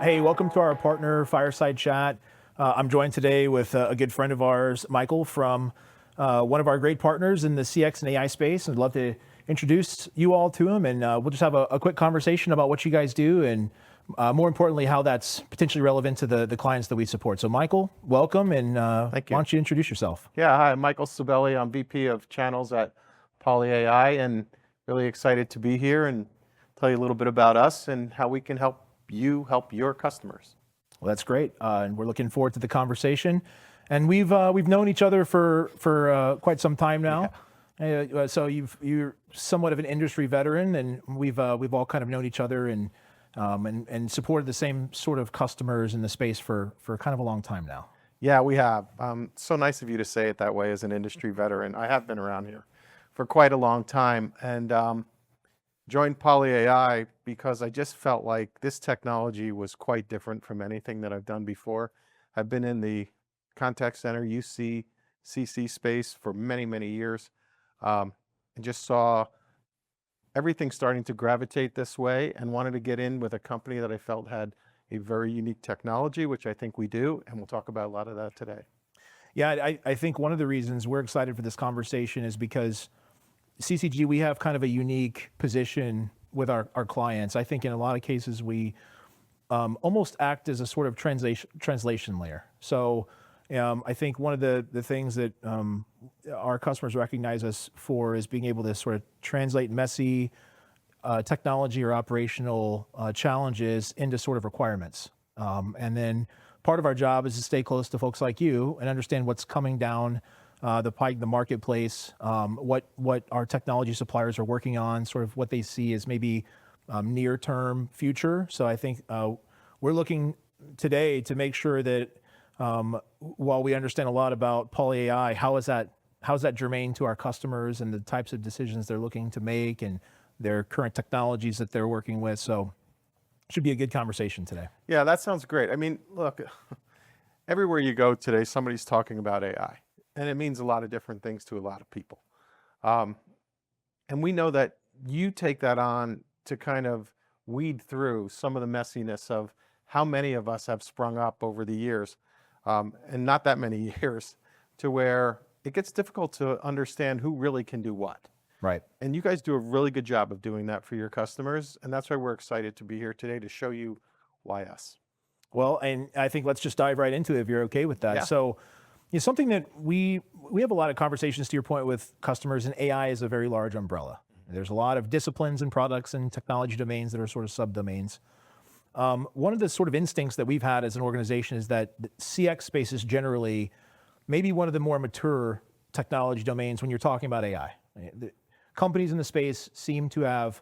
Hey, welcome to our partner Fireside Chat. I'm joined today with a good friend of ours, Michael, from one of our great partners in the CX and AI space. I'd love to introduce you all to him, and we'll just have a quick conversation about what you guys do, and more importantly, how that's potentially relevant to the clients that we support. So, Michael, welcome, and Thank you. why don't you introduce yourself? Yeah, hi, I'm Michael Cibeli. I'm VP of Channels at PolyAI, and really excited to be here and tell you a little bit about us and how we can help you help your customers. Well, that's great, and we're looking forward to the conversation. And we've known each other for quite some time now. Yeah. So you're somewhat of an industry veteran, and we've all kind of known each other and supported the same sort of customers in the space for kind of a long time now. Yeah, we have. So nice of you to say it that way as an industry veteran. I have been around here for quite a long time, and joined PolyAI because I just felt like this technology was quite different from anything that I've done before. I've been in the contact center, UC, CC space for many, many years, and just saw everything starting to gravitate this way and wanted to get in with a company that I felt had a very unique technology, which I think we do, and we'll talk about a lot of that today. Yeah, I think one of the reasons we're excited for this conversation is because CCG, we have kind of a unique position with our clients. I think in a lot of cases, we almost act as a sort of translation layer. So I think one of the things that our customers recognize us for is being able to sort of translate messy technology or operational challenges into sort of requirements. And then part of our job is to stay close to folks like you and understand what's coming down the pike, the marketplace, what our technology suppliers are working on, sort of what they see as maybe near-term future. So I think we're looking today to make sure that while we understand a lot about PolyAI, how's that germane to our customers and the types of decisions they're looking to make and their current technologies that they're working with. So it should be a good conversation today. Yeah, that sounds great. I mean, look, everywhere you go today, somebody's talking about AI. And it means a lot of different things to a lot of people. And we know that you take that on to kind of weed through some of the messiness of how many of us have sprung up over the years, and not that many years, to where it gets difficult to understand who really can do what. Right. And you guys do a really good job of doing that for your customers. And that's why we're excited to be here today to show you why us. Well, and I think let's just dive right into it if you're okay with that. Yeah. So it's something that we have a lot of conversations, to your point, with customers, and AI is a very large umbrella. There's a lot of disciplines and products and technology domains that are sort of subdomains. One of the sort of instincts that we've had as an organization is that the CX space is generally maybe one of the more mature technology domains when you're talking about AI. The companies in the space seem to have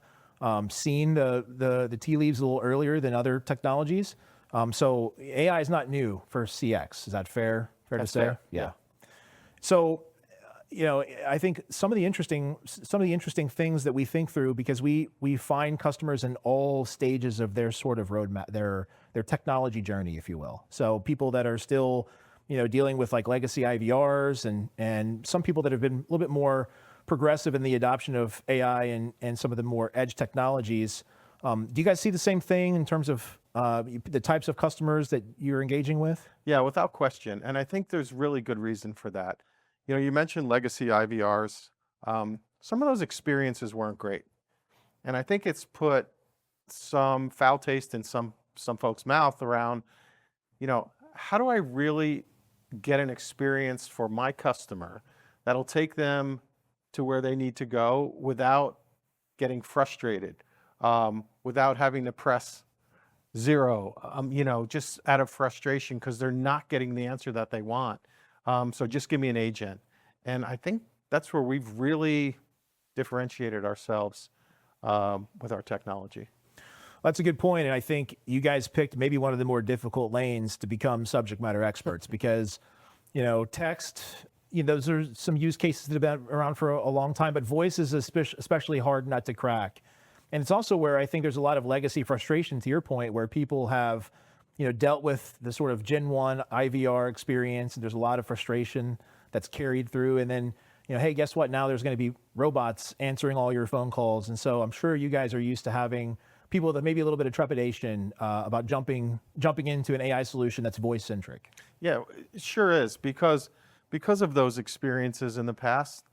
seen the tea leaves a little earlier than other technologies. So AI is not new for CX. Is that fair? That's to say? fair. Yeah. So, I think some of the interesting things that we think through, because we find customers in all stages of their sort of roadmap, their technology journey, if you will. So people that are still, dealing with like legacy IVRs, and some people that have been a little bit more progressive in the adoption of AI and some of the more edge technologies. Do you guys see the same thing in terms of the types of customers that you're engaging with? Yeah, without question. And I think there's really good reason for that. You mentioned legacy IVRs. Some of those experiences weren't great. And I think it's put some foul taste in some folks' mouth around, how do I really get an experience for my customer that'll take them to where they need to go without getting frustrated, without having to press zero, just out of frustration because they're not getting the answer that they want. So just give me an agent. And I think that's where we've really differentiated ourselves with our technology. That's a good point. And I think you guys picked maybe one of the more difficult lanes to become subject matter experts because, text, those are some use cases that have been around for a long time, but voice is especially hard nut to crack. And it's also where I think there's a lot of legacy frustration, to your point, where people have, dealt with the sort of Gen 1 IVR experience, and there's a lot of frustration that's carried through. And then, hey, guess what? Now there's going to be robots answering all your phone calls. And so I'm sure you guys are used to having people that maybe a little bit of trepidation about jumping into an AI solution that's voice centric? Yeah, it sure is, because of those experiences in the past,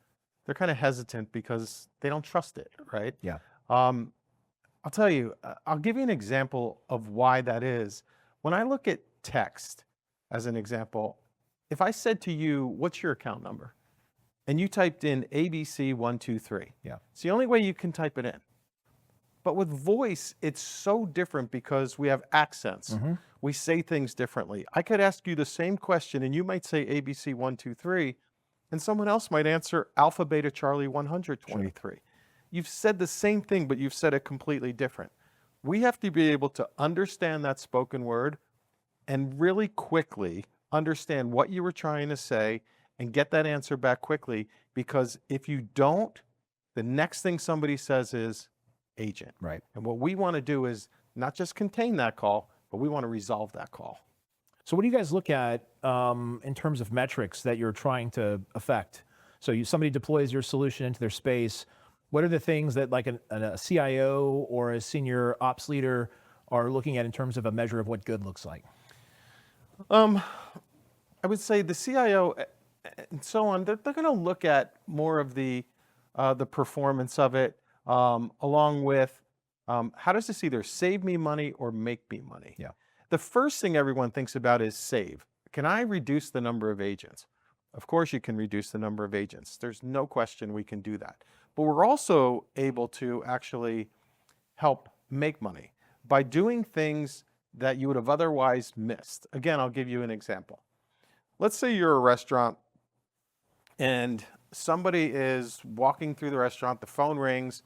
they're kind of hesitant because they don't trust it, right? Yeah. I'll tell you, I'll give you an example of why that is. When I look at text as an example, if I said to you, what's your account number? And you typed in ABC123. Yeah. It's the only way you can type it in. But with voice, it's so different because we have accents. We say things differently. I could ask you the same question and you might say ABC123 and someone else might answer Alpha Beta Charlie 123. Sure. You've said the same thing, but you've said it completely different. We have to be able to understand that spoken word and really quickly understand what you were trying to say and get that answer back quickly, because if you don't, the next thing somebody says is agent. Right. And what we want to do is not just contain that call, but we want to resolve that call. So what do you guys look at in terms of metrics that you're trying to affect? So somebody deploys your solution into their space. What are the things that like a CIO or a senior ops leader are looking at in terms of a measure of what good looks like? I would say the CIO and so on, they're going to look at more of the performance of it, along with how does this either save me money or make me money? Yeah. The first thing everyone thinks about is save. Can I reduce the number of agents? Of course you can reduce the number of agents. There's no question we can do that. But we're also able to actually help make money by doing things that you would have otherwise missed. Again, I'll give you an example. Let's say you're a restaurant and somebody is walking through the restaurant, the phone rings,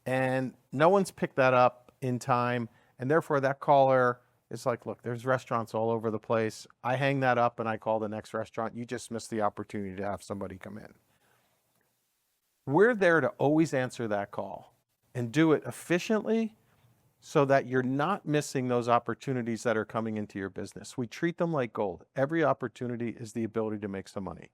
and no one's picked that up in time, and therefore that caller is like, look, there's restaurants all over the place. I hang that up and I call the next restaurant. You just missed the opportunity to have somebody come in. We're there to always answer that call and do it efficiently so that you're not missing those opportunities that are coming into your business. We treat them like gold. Every opportunity is the ability to make some money.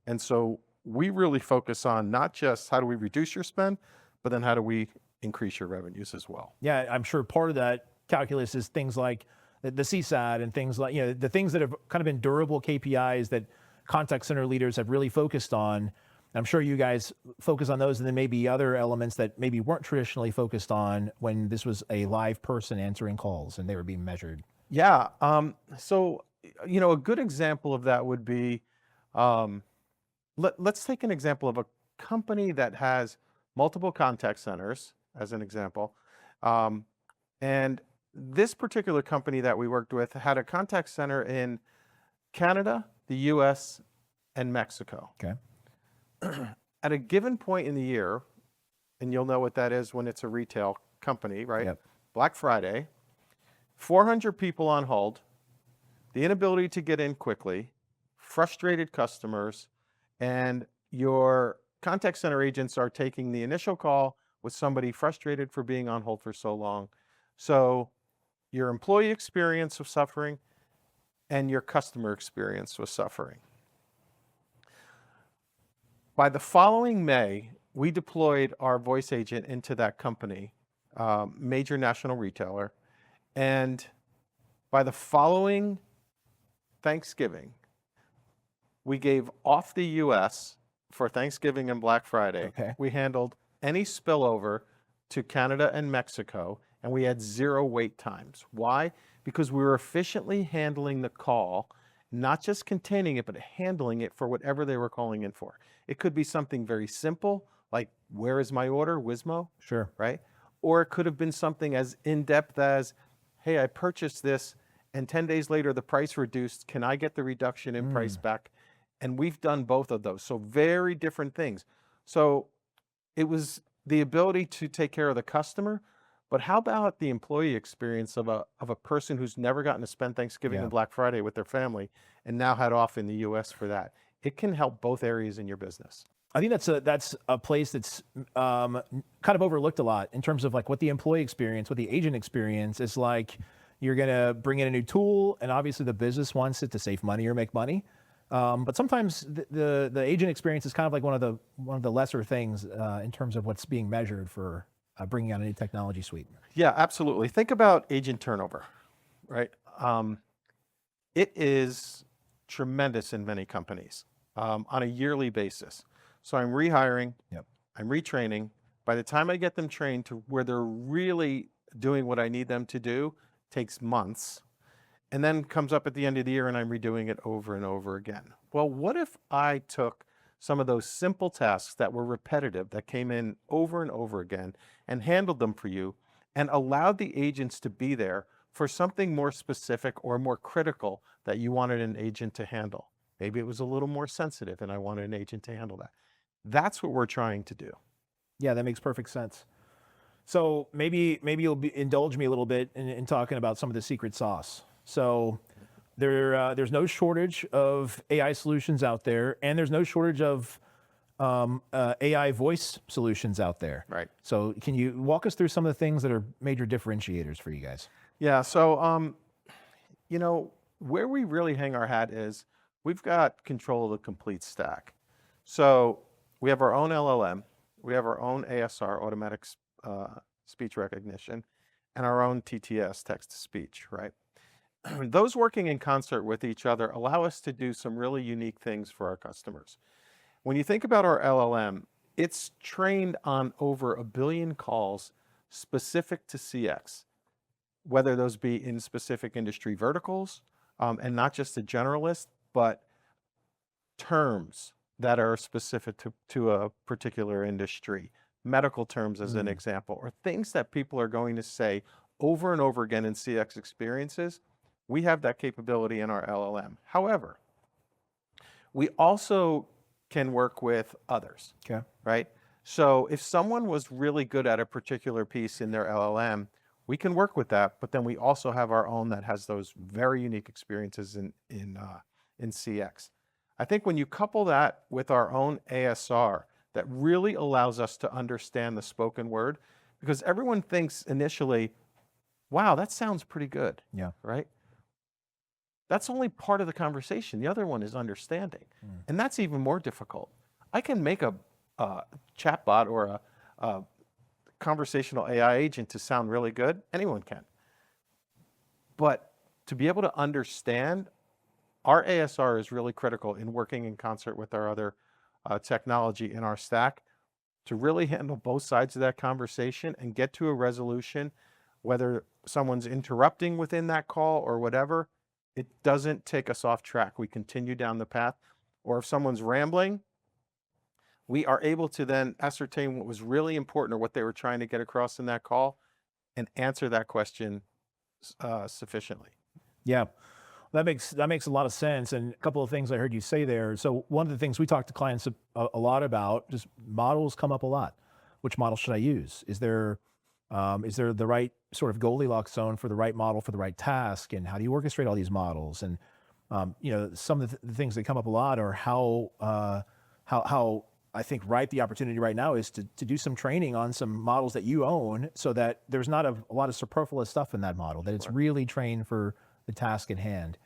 And so we really focus on not just how do we reduce your spend, but then how do we increase your revenues as well. Yeah, I'm sure part of that calculus is things like the CSAT and things like, the things that have kind of been durable KPIs that contact center leaders have really focused on. I'm sure you guys focus on those, and then maybe other elements that maybe weren't traditionally focused on when this was a live person answering calls and they were being measured. Yeah. So, a good example of that would be, let's take an example of a company that has multiple contact centers, as an example. And this particular company that we worked with had a contact center in Canada, the US, and Mexico. Okay. At a given point in the year, and you'll know what that is when it's a retail company, right? Yep. Black Friday, 400 people on hold, the inability to get in quickly, frustrated customers, and your contact center agents are taking the initial call with somebody frustrated for being on hold for so long. So your employee experience was suffering and your customer experience was suffering. By the following May, we deployed our voice agent into that company, major national retailer. And by the following Thanksgiving, we gave off the US for Thanksgiving and Black Friday. Okay. We handled any spillover to Canada and Mexico, and we had 0 wait times. Why? Because we were efficiently handling the call, not just containing it, but handling it for whatever they were calling in for. It could be something very simple, like, where is my order, Wizmo? Sure. Right? Or it could have been something as in-depth as, hey, I purchased this, and 10 days later, the price reduced. Can I get the reduction in price back? And we've done both of those. So very different things. So it was the ability to take care of the customer, but how about the employee experience of a person who's never gotten to spend Thanksgiving and Black Friday with their family and now had off in the US for that? It can help both areas in your business. I think that's a place that's kind of overlooked a lot in terms of like what the employee experience, what the agent experience is like. You're going to bring in a new tool, and obviously the business wants it to save money or make money. But sometimes the agent experience is kind of like one of the lesser things in terms of what's being measured for bringing out a new technology suite? Yeah, absolutely. Think about agent turnover, right? It is tremendous in many companies on a yearly basis. So I'm rehiring, Yep. I'm retraining. By the time I get them trained to where they're really doing what I need them to do, takes months. And then comes up at the end of the year and I'm redoing it over and over again. Well, what if I took some of those simple tasks that were repetitive, that came in over and over again, and handled them for you and allowed the agents to be there for something more specific or more critical that you wanted an agent to handle? Maybe it was a little more sensitive and I wanted an agent to handle that. That's what we're trying to do. Yeah, that makes perfect sense. So maybe you'll indulge me a little bit in talking about some of the secret sauce. So there's no shortage of AI solutions out there, and there's no shortage of AI voice solutions out there. Right. So can you walk us through some of the things that are major differentiators for you guys? Yeah. So, where we really hang our hat is we've got control of the complete stack. So we have our own LLM, we have our own ASR, automatic speech recognition, and our own TTS, text to speech, right? Those working in concert with each other allow us to do some really unique things for our customers. When you think about our LLM, it's trained on over 1 billion calls specific to CX, whether those be in specific industry verticals, and not just a generalist, but terms that are specific to a particular industry, medical terms as an example, or things that people are going to say over and over again in CX experiences. We have that capability in our LLM. However, we also can work with others, Okay. right? So if someone was really good at a particular piece in their LLM, we can work with that, but then we also have our own that has those very unique experiences in CX. I think when you couple that with our own ASR, that really allows us to understand the spoken word, because everyone thinks initially, wow, that sounds pretty good, Yeah. right? That's only part of the conversation. The other one is understanding. And that's even more difficult. I can make a chatbot or a conversational AI agent to sound really good. Anyone can. But to be able to understand, our ASR is really critical in working in concert with our other technology in our stack to really handle both sides of that conversation and get to a resolution, whether someone's interrupting within that call or whatever. It doesn't take us off track. We continue down the path. Or if someone's rambling, we are able to then ascertain what was really important or what they were trying to get across in that call and answer that question sufficiently. Yeah. That makes a lot of sense. And a couple of things I heard you say there. So one of the things we talk to clients a lot about, just models come up a lot. Which model should I use? Is there the right sort of Goldilocks zone for the right model for the right task? And how do you orchestrate all these models? And some of the things that come up a lot are how I think ripe the opportunity right now is to do some training on some models that you own, so that there's not a lot of superfluous stuff in that model, that it's really trained for the task at hand.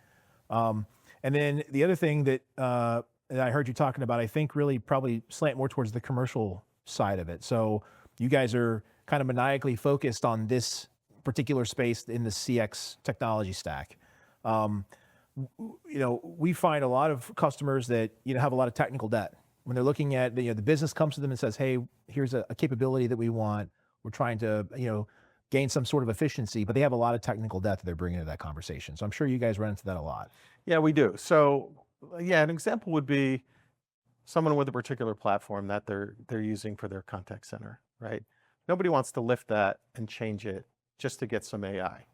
And then the other thing that I heard you talking about, I think really probably slant more towards the commercial side of it. So you guys are kind of maniacally focused on this particular space in the CX technology stack. We find a lot of customers that have a lot of technical debt when they're looking at the business comes to them and says, "Hey, here's a capability that we want. We're trying to gain some sort of efficiency," but they have a lot of technical debt that they're bringing into that conversation. So I'm sure you guys run into that a lot. Yeah, we do. So yeah, an example would be someone with a particular platform that they're using for their contact center, right? Nobody wants to lift that and change it just to get some AI.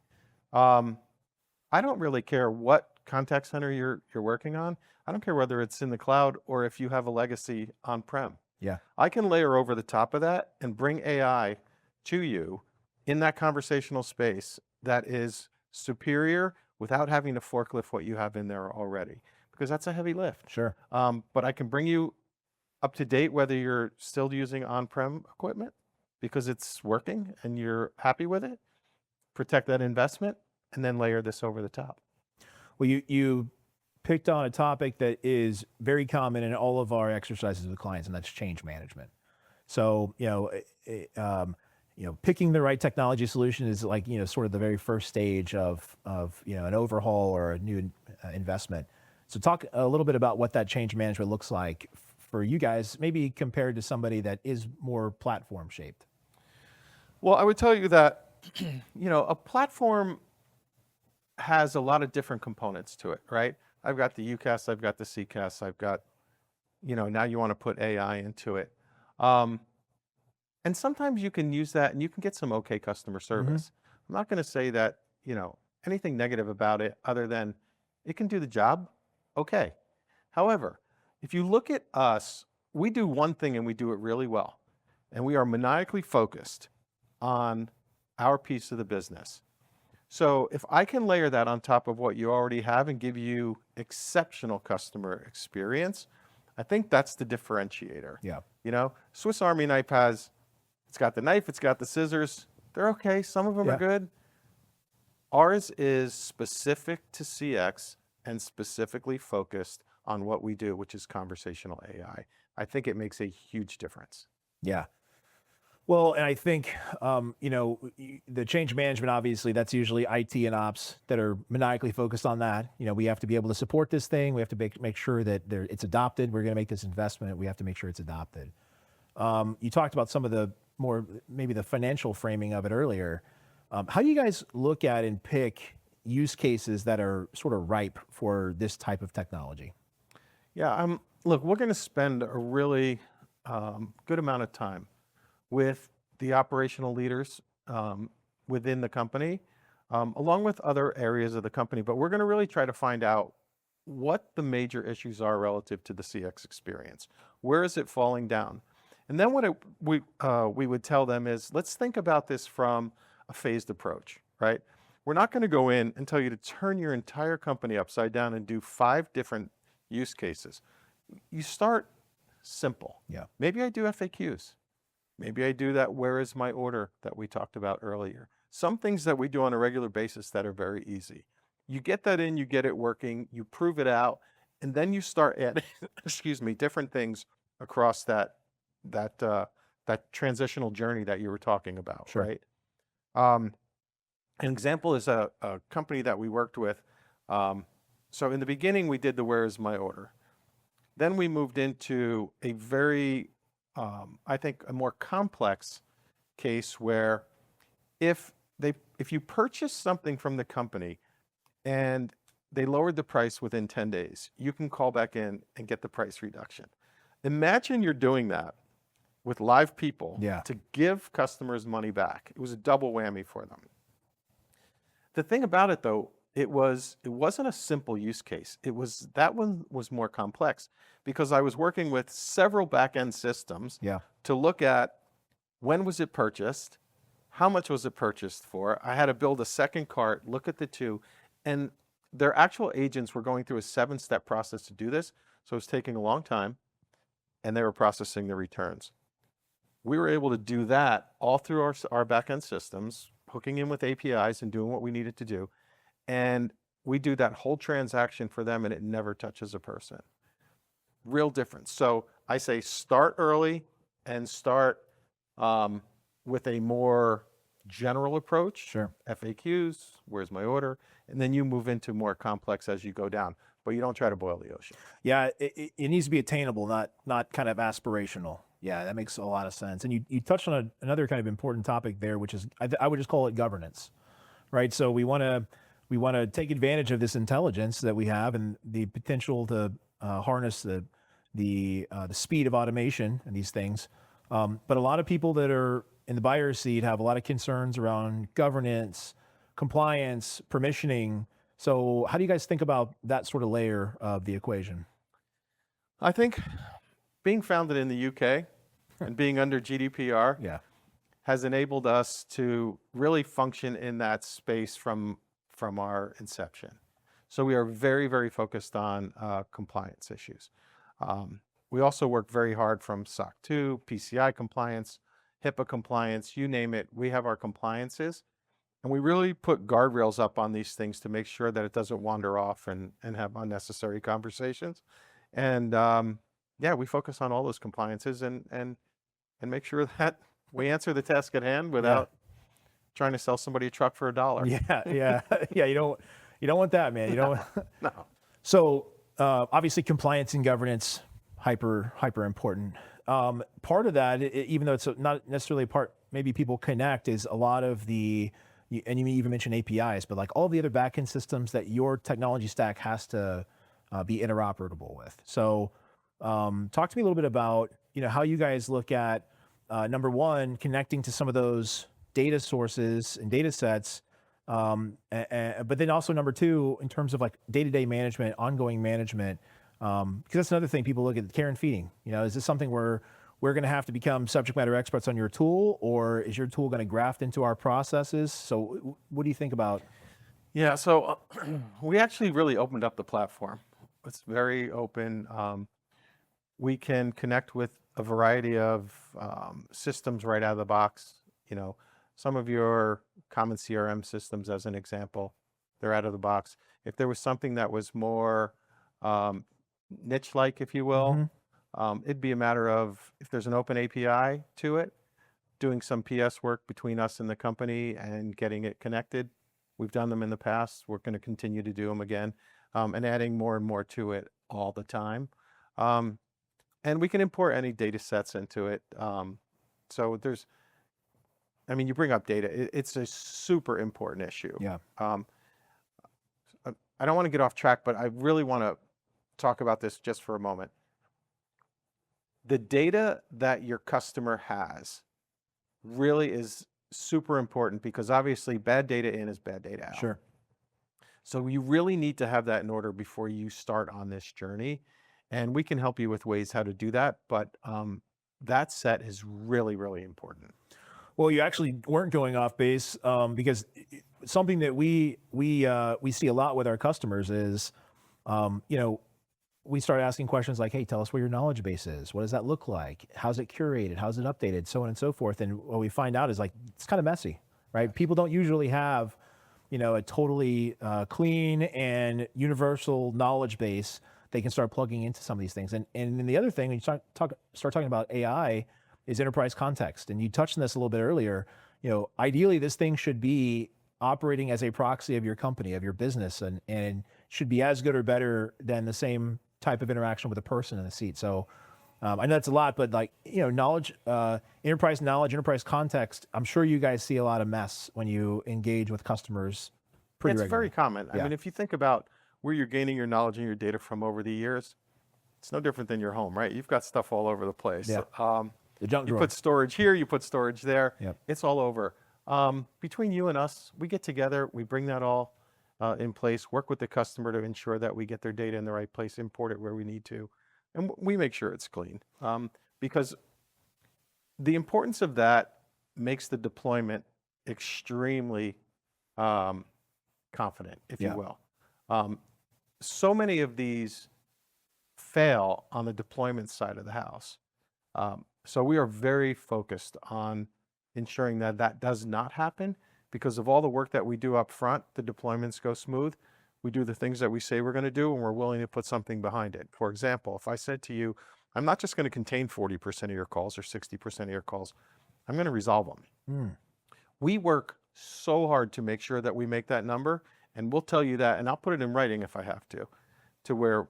I don't really care what contact center you're working on. I don't care whether it's in the cloud or if you have a legacy on-prem. Yeah. I can layer over the top of that and bring AI to you in that conversational space that is superior without having to forklift what you have in there already, because that's a heavy lift. Sure. But I can bring you up to date whether you're still using on-prem equipment because it's working and you're happy with it, protect that investment, and then layer this over the top. Well, you picked on a topic that is very common in all of our exercises with clients, and that's change management. So, picking the right technology solution is like, sort of the very first stage of an overhaul or a new investment. So talk a little bit about what that change management looks like for you guys, maybe compared to somebody that is more platform shaped. Well, I would tell you that, a platform has a lot of different components to it, right? I've got the UCaaS, I've got the CCaaS, I've got, now you want to put AI into it. And sometimes you can use that and you can get some okay customer service. I'm not going to say that, anything negative about it other than it can do the job. Okay. However, if you look at us, we do one thing and we do it really well. And we are maniacally focused on our piece of the business. So if I can layer that on top of what you already have and give you exceptional customer experience, I think that's the differentiator. Yeah. Swiss Army knife it's got the knife, it's got the scissors. They're okay. Some of them are good. Ours is specific to CX and specifically focused on what we do, which is conversational AI. I think it makes a huge difference. Yeah. Well, and I think, the change management, obviously, that's usually IT and ops that are maniacally focused on that. We have to be able to support this thing. We have to make sure that it's adopted. We're going to make this investment. We have to make sure it's adopted. You talked about some of the more, maybe the financial framing of it earlier. How do you guys look at and pick use cases that are sort of ripe for this type of technology? Yeah, look, we're going to spend a really good amount of time with the operational leaders within the company, along with other areas of the company. But we're going to really try to find out what the major issues are relative to the CX experience. Where is it falling down? And then what we would tell them is, let's think about this from a phased approach, right? We're not going to go in and tell you to turn your entire company upside down and do 5 different use cases. You start simple. Yeah. Maybe I do FAQs. Maybe I do that where is my order that we talked about earlier. Some things that we do on a regular basis that are very easy. You get that in, you get it working, you prove it out, and then you start adding, different things across that transitional journey that you were talking about, Sure. right? An example is a company that we worked with. So in the beginning, we did the where is my order. Then we moved into a very I think a more complex case where if you purchase something from the company and they lowered the price within 10 days, you can call back in and get the price reduction. Imagine you're doing that with live people to give customers money back. It was a double whammy for them. The thing about it though, it wasn't a simple use case. That one was more complex because I was working with several back-end systems to look at when was it purchased, how much was it purchased for. I had to build a second cart, look at the two, and their actual agents were going through a 7-step process to do this. So it was taking a long time, and they were processing the returns. We were able to do that all through our back-end systems, hooking in with APIs and doing what we needed to do. And we do that whole transaction for them and it never touches a person. Real difference. So I say start early and start with a more general approach. Sure. FAQs, where's my order? And then you move into more complex as you go down. But you don't try to boil the ocean. Yeah, it needs to be attainable, not kind of aspirational. Yeah, that makes a lot of sense. And you touched on another kind of important topic there, which is I would just call it governance, right? So we want to take advantage of this intelligence that we have and the potential to harness the speed of automation and these things. But a lot of people that are in the buyer's seat have a lot of concerns around governance, compliance, permissioning. So how do you guys think about that sort of layer of the equation? I think being founded in the UK and being under GDPR has enabled us to really function in that space from our inception. So we are very, very focused on compliance issues. We also work very hard from SOC 2, PCI compliance, HIPAA compliance, you name it. We have our compliances. And we really put guardrails up on these things to make sure that it doesn't wander off and have unnecessary conversations. And we focus on all those compliances and make sure that we answer the task at hand without trying to sell somebody a truck for $1. Yeah, yeah, yeah. You don't want that, man. You don't. No. So obviously, compliance and governance hyper important. Part of that, even though it's not necessarily a part, maybe people connect, is a lot of and you even mentioned APIs, but like all the other backend systems that your technology stack has to be interoperable with. So talk to me a little bit about how you guys look at number one, connecting to some of those data sources and data sets. But then also number two, in terms of like day-to-day management, ongoing management, because that's another thing people look at, care and feeding. Is this something where we're going to have to become subject matter experts on your tool, or is your tool going to graft into our processes? So what do you think about? Yeah, so we actually really opened up the platform. It's very open. We can connect with a variety of systems right out of the box. Some of your common CRM systems, as an example, they're out of the box. If there was something that was more niche-like, if you will, it'd be a matter of, if there's an open API to it, doing some PS work between us and the company and getting it connected. We've done them in the past. We're going to continue to do them again, and adding more and more to it all the time. And we can import any data sets into it. So you bring up data. It's a super important issue. Yeah. I don't want to get off track, but I really want to talk about this just for a moment. The data that your customer has really is super important, because obviously bad data in is bad data out. Sure. So you really need to have that in order before you start on this journey. And we can help you with ways how to do that. But that set is really, really important. Well, you actually weren't going off base, because something that we see a lot with our customers is, we start asking questions like, hey, tell us where your knowledge base is. What does that look like? How's it curated? How's it updated? So on and so forth. And what we find out is like, it's kind of messy, right? People don't usually have, a totally clean and universal knowledge base they can start plugging into some of these things. And then the other thing, when you start talking about AI, is enterprise context. And you touched on this a little bit earlier. Ideally, this thing should be operating as a proxy of your company, of your business, and should be as good or better than the same type of interaction with a person in the seat. So I know that's a lot, but like, knowledge, enterprise knowledge, enterprise context, I'm sure you guys see a lot of mess when you engage with customers pretty It's regularly. very common. Yeah. I mean, if you think about where you're gaining your knowledge and your data from over the years, it's no different than your home, right? You've got stuff all over the place. Yeah. The junk You drawer. put storage here, you put storage there. Yep. It's all over. Between you and us, we get together, we bring that all in place, work with the customer to ensure that we get their data in the right place, import it where we need to, and we make sure it's clean. Because the importance of that makes the deployment extremely confident, if Yeah. you will. So many of these fail on the deployment side of the house. So we are very focused on ensuring that that does not happen, because of all the work that we do up front. The deployments go smooth. We do the things that we say we're going to do, and we're willing to put something behind it. For example, if I said to you, I'm not just going to contain 40% of your calls or 60% of your calls, I'm going to resolve them. We work so hard to make sure that we make that number, and we'll tell you that, and I'll put it in writing if I have to where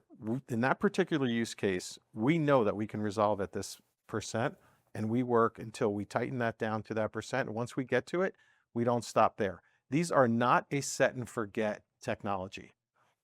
in that particular use case, we know that we can resolve at this percent, and we work until we tighten that down to that percent. And once we get to it, we don't stop there. These are not a set and forget technology.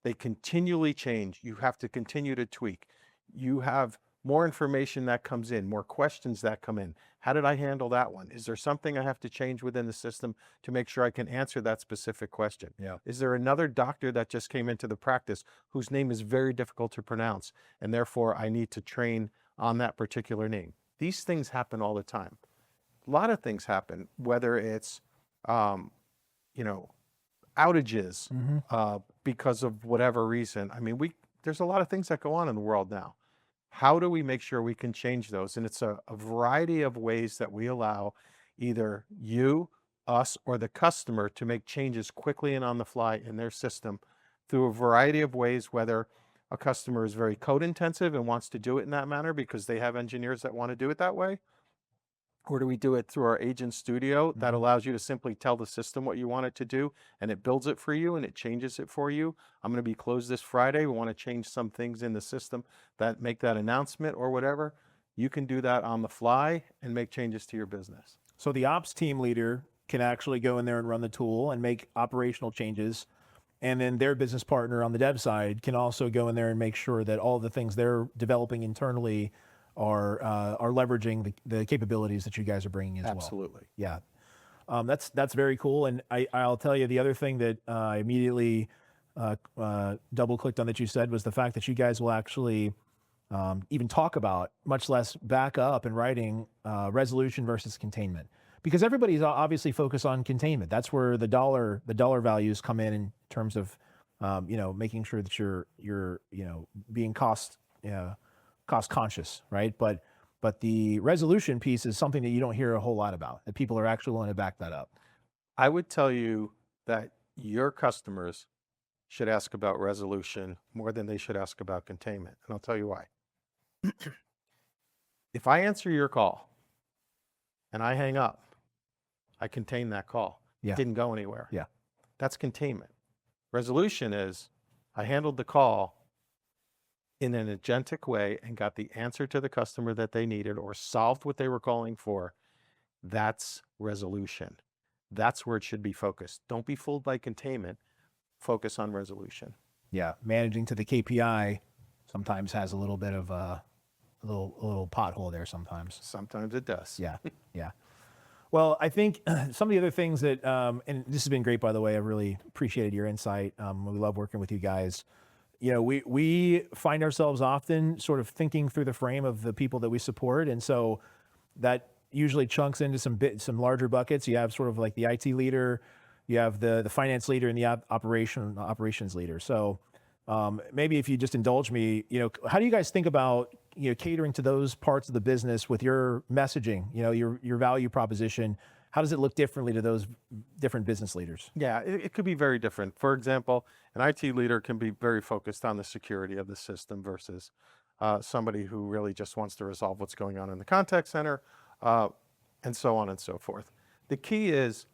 They continually change. You have to continue to tweak. You have more information that comes in, more questions that come in. How did I handle that one? Is there something I have to change within the system to make sure I can answer that specific question? Yeah. Is there another doctor that just came into the practice whose name is very difficult to pronounce, and therefore I need to train on that particular name? These things happen all the time. A lot of things happen, whether it's outages because of whatever reason. I mean, there's a lot of things that go on in the world now. How do we make sure we can change those? And it's a variety of ways that we allow either you, us, or the customer to make changes quickly and on the fly in their system through a variety of ways, whether a customer is very code intensive and wants to do it in that manner because they have engineers that want to do it that way, or do we do it through our agent studio that allows you to simply tell the system what you want it to do, and it builds it for you and it changes it for you? I'm going to be closed this Friday. We want to change some things in the system that make that announcement or whatever. You can do that on the fly and make changes to your business. So the ops team leader can actually go in there and run the tool and make operational changes. And then their business partner on the dev side can also go in there and make sure that all the things they're developing internally are leveraging the capabilities that you guys are bringing as well. Absolutely. Yeah, that's very cool. And I'll tell you the other thing that I immediately double clicked on that you said was the fact that you guys will actually even talk about, much less back up in writing, resolution versus containment, because everybody's obviously focused on containment. That's where the dollar values come in terms of making sure that you're being cost conscious, right? But the resolution piece is something that you don't hear a whole lot about, that people are actually willing to back that up. I would tell you that your customers should ask about resolution more than they should ask about containment. And I'll tell you why. If I answer your call and I hang up, I contain that call. Yeah. It didn't go anywhere. Yeah. That's containment. Resolution is I handled the call in an agentic way and got the answer to the customer that they needed or solved what they were calling for. That's resolution. That's where it should be focused. Don't be fooled by containment. Focus on resolution. Yeah, managing to the KPI sometimes has a little bit of a little pothole there sometimes. Sometimes it does. Yeah, yeah. Well, I think some of the other things that, and this has been great, by the way, I really appreciated your insight. We love working with you guys. We find ourselves often sort of thinking through the frame of the people that we support. And so that usually chunks into some larger buckets. You have sort of like the IT leader, you have the finance leader, and the operations leader. So maybe if you just indulge me, how do you guys think about catering to those parts of the business with your messaging, your value proposition? How does it look differently to those different business leaders? Yeah, it could be very different. For example, an IT leader can be very focused on the security of the system versus somebody who really just wants to resolve what's going on in the contact center, and so on and so forth. The key is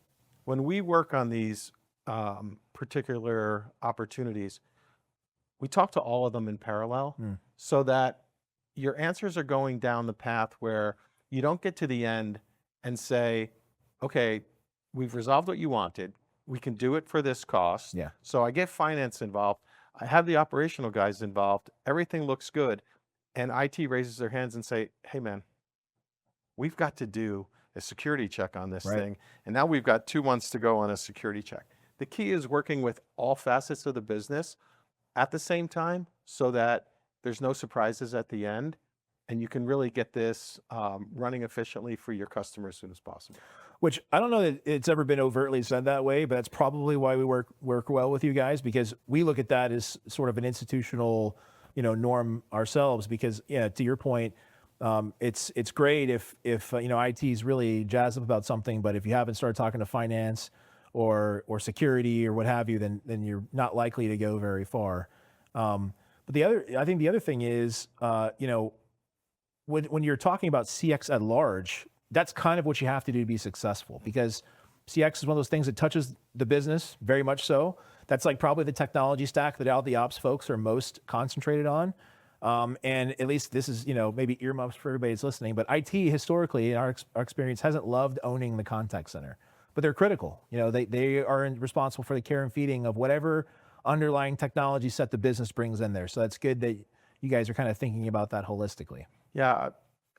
when we work on these particular opportunities, we talk to all of them in parallel so that your answers are going down the path where you don't get to the end and say, okay, we've resolved what you wanted. We can do it for this cost. Yeah. So I get finance involved. I have the operational guys involved. Everything looks good. And IT raises their hands and say, hey man, we've got to do a security check on this thing. And now we've got 2 months to go on a security check. The key is working with all facets of the business at the same time so that there's no surprises at the end, and you can really get this running efficiently for your customer as soon as possible. Which I don't know that it's ever been overtly said that way, but that's probably why we work well with you guys, because we look at that as sort of an institutional, norm ourselves. Because to your point, it's great if IT is really jazzed up about something, but if you haven't started talking to finance or security or what have you, then you're not likely to go very far. But I think the other thing is, when you're talking about CX at large, that's kind of what you have to do to be successful, because CX is one of those things that touches the business very much so. That's like probably the technology stack that all the ops folks are most concentrated on. And at least this is, maybe earmuffs for everybody that's listening, but IT historically, in our experience, hasn't loved owning the contact center, but they're critical. They are responsible for the care and feeding of whatever underlying technology set the business brings in there. So that's good that you guys are kind of thinking about that holistically. Yeah,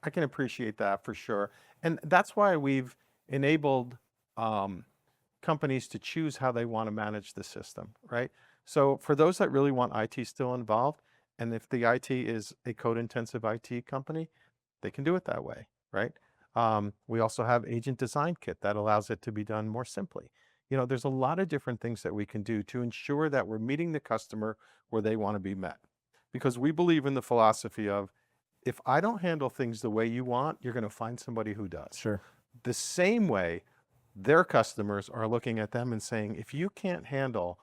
I can appreciate that for sure. And that's why we've enabled companies to choose how they want to manage the system, right? So for those that really want IT still involved, and if the IT is a code-intensive IT company, they can do it that way, right? We also have Agent Design Kit that allows it to be done more simply. There's a lot of different things that we can do to ensure that we're meeting the customer where they want to be met. Because we believe in the philosophy of, if I don't handle things the way you want, you're going to find somebody who does. Sure. The same way their customers are looking at them and saying, if you can't handle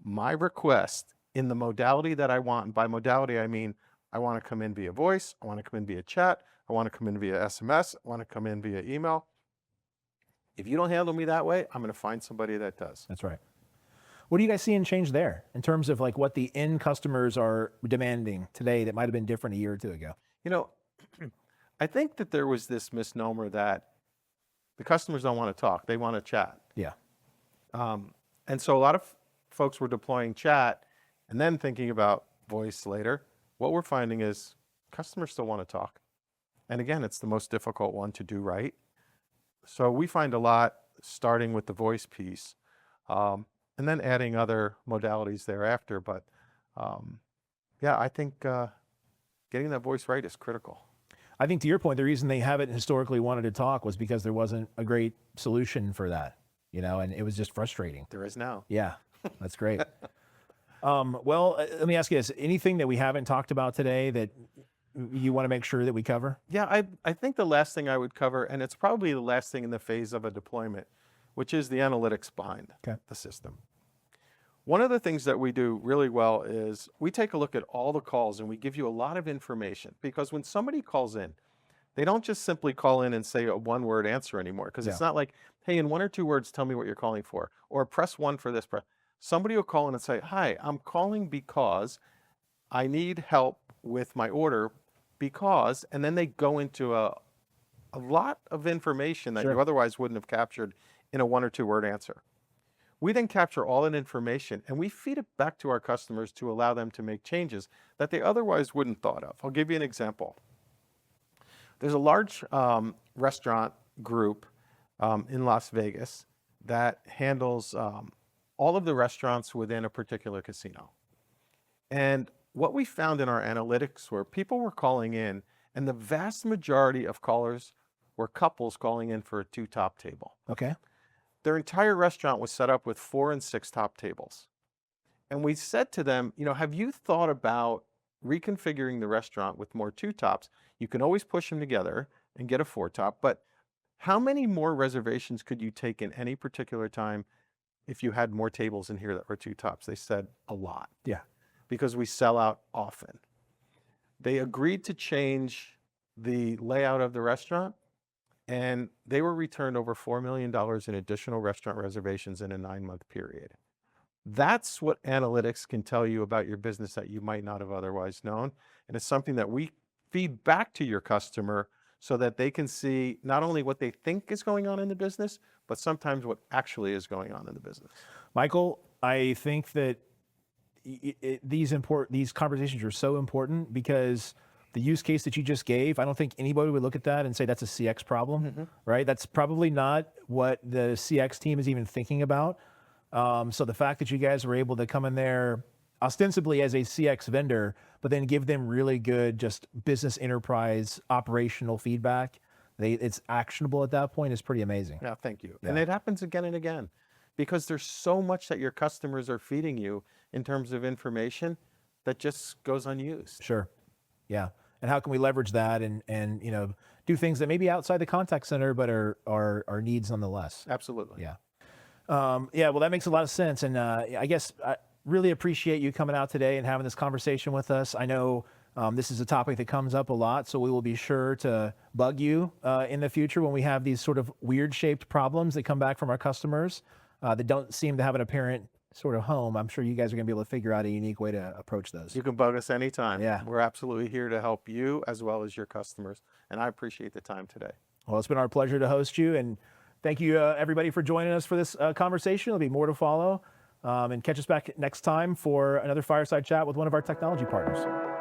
my request in the modality that I want, and by modality I mean I want to come in via voice, I want to come in via chat, I want to come in via SMS. I want to come in via email. If you don't handle me that way, I'm going to find somebody that does. That's right. What are you guys seeing change there in terms of like what the end customers are demanding today that might have been different a year or two ago? You know, I think that there was this misnomer that the customers don't want to talk. They want to chat. Yeah. And so a lot of folks were deploying chat and then thinking about voice later. What we're finding is customers still want to talk. And again, it's the most difficult one to do right. So we find a lot starting with the voice piece and then adding other modalities thereafter. But yeah, I think getting that voice right is critical. I think to your point, the reason they haven't historically wanted to talk was because there wasn't a great solution for that, you know, and it was just frustrating. There is now. Yeah, that's great. Well, let me ask you this. Anything that we haven't talked about today that you want to make sure that we cover? Yeah, I think the last thing I would cover, and it's probably the last thing in the phase of a deployment, which is the analytics behind the system. One of the things that we do really well is we take a look at all the calls and we give you a lot of information, because when somebody calls in, they don't just simply call in and say a one-word answer anymore, because it's not like, hey, in 1 or 2 words, tell me what you're calling for, or press 1 for this. Somebody will call in and say, hi, I'm calling because I need help with my order because, and then they go into a lot of information that you otherwise wouldn't have captured in a 1 or 2 word answer. We then capture all that information and we feed it back to our customers to allow them to make changes that they otherwise wouldn't thought of. I'll give you an example. There's a large restaurant group in Las Vegas that handles all of the restaurants within a particular casino. And what we found in our analytics were people were calling in, and the vast majority of callers were couples calling in for a 2-top table. Okay. Their entire restaurant was set up with 4 and 6 top tables. And we said to them, you know, have you thought about reconfiguring the restaurant with more 2-tops? You can always push them together and get a 4-top, but how many more reservations could you take in any particular time if you had more tables in here that were 2-tops? They said a lot. Yeah. Because we sell out often. They agreed to change the layout of the restaurant, and they were returned over $4 million in additional restaurant reservations in a 9-month period. That's what analytics can tell you about your business that you might not have otherwise known. And it's something that we feed back to your customer so that they can see not only what they think is going on in the business, but sometimes what actually is going on in the business. Michael, I think that these conversations are so important because the use case that you just gave, I don't think anybody would look at that and say that's a CX problem, right? That's probably not what the CX team is even thinking about. So the fact that you guys were able to come in there ostensibly as a CX vendor, but then give them really good just business enterprise operational feedback, it's actionable at that point, is pretty amazing. Yeah, thank you. Yeah. And it happens again and again because there's so much that your customers are feeding you in terms of information that just goes unused. Sure. Yeah. And how can we leverage that and you know, do things that may be outside the contact center, but are needs nonetheless? Absolutely. Yeah. Yeah, well, that makes a lot of sense. And I guess I really appreciate you coming out today and having this conversation with us. I know this is a topic that comes up a lot, so we will be sure to bug you in the future when we have these sort of weird shaped problems that come back from our customers that don't seem to have an apparent sort of home. I'm sure you guys are going to be able to figure out a unique way to approach those. You can bug us anytime. Yeah. We're absolutely here to help you as well as your customers. And I appreciate the time today. Well, it's been our pleasure to host you. And thank you, everybody, for joining us for this conversation. There'll be more to follow. And catch us back next time for another fireside chat with one of our technology partners.